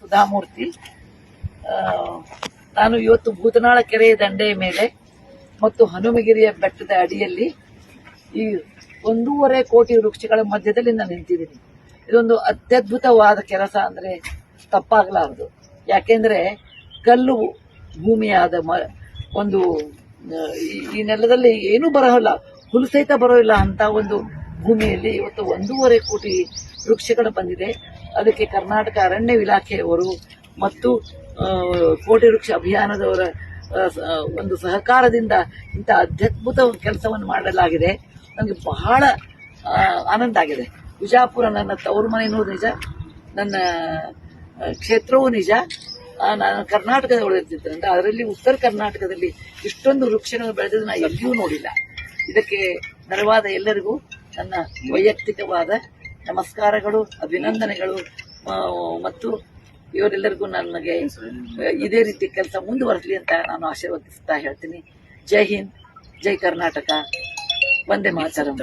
ಸುಧಾಮೂರ್ತಿ. ನಾನು ಇವತ್ತು ಭೂತನಾಳ ಕೆರೆಯ ದಂಡೆಯ ಮೇಲೆ ಮತ್ತು ಹನುಮಗಿರಿಯ ಬೆಟ್ಟದ ಅಡಿಯಲ್ಲಿ ಈ 1.5 ಕೋಟಿ ವೃಕ್ಷಗಳ ಮಧ್ಯದಲ್ಲಿ ನಾನು ನಿಂತಿದ್ದೀನಿ. ಇದೊಂದು ಅತ್ಯದ್ಭುತವಾದ ಕೆಲಸ ಅಂದ್ರೆ ತಪ್ಪಾಗಲಾರದು. ಯಾಕೆಂದ್ರೆ ಕಲ್ಲು ಭೂಮಿಯಾದ ಒಂದು ಈ ನೆಲದಲ್ಲಿ ಏನೂ ಬರೋಲ್ಲ, ಹುಲು ಸಹಿತ ಬರೋಲ್ಲ ಅಂತ ಒಂದು ಭೂಮಿಯಲ್ಲಿ ಇವತ್ತು 1.5 ಕೋಟಿ ವೃಕ್ಷಗಳು ಬಂದಿದೆ. ಅದಕ್ಕೆ ಕರ್ನಾಟಕ ಅರಣ್ಯ ಇಲಾಖೆಯವರು ಮತ್ತು ಕೋಟಿ ವೃಕ್ಷ ಅಭಿಯಾನದವರ ಒಂದು ಸಹಕಾರದಿಂದ ಇಂಥ ಅತ್ಯದ್ಭುತ ಕೆಲಸವನ್ನು ಮಾಡಲಾಗಿದೆ. ನನಗೆ ಬಹಳ ಆನಂದ ಆಗಿದೆ. ವಿಜಾಪುರ ನನ್ನ ತವರು ಮನೆಯೂ ನಿಜ, ನನ್ನ ಕ್ಷೇತ್ರವೂ ನಿಜ. ನಾನು ಕರ್ನಾಟಕದ ಒಳಗಿರ್ತೇನೆ, ಅದರಲ್ಲಿ ಉತ್ತರ ಕರ್ನಾಟಕದಲ್ಲಿ ಇಷ್ಟೊಂದು ವೃಕ್ಷಗಳು ಬೆಳೆದಿದ್ದು ನಾನು ಎಲ್ಲಿಯೂ ನೋಡಿಲ್ಲ. ಇದಕ್ಕೆ ನೆರವಾದ ಎಲ್ಲರಿಗೂ ನನ್ನ ವೈಯಕ್ತಿಕವಾದ ನಮಸ್ಕಾರಗಳು, ಅಭಿನಂದನೆಗಳು. ಮತ್ತು ಇವರೆಲ್ಲರಿಗೂ ನನಗೆ ಇದೇ ರೀತಿ ಕೆಲಸ ಮುಂದುವರಲಿ ಅಂತ ನಾನು ಆಶೀರ್ವದಿಸ್ತಾ ಹೇಳ್ತೀನಿ. ಜೈ ಹಿಂದ್, ಜೈ ಕರ್ನಾಟಕ, ವಂದೇ ಮಾತರಂ.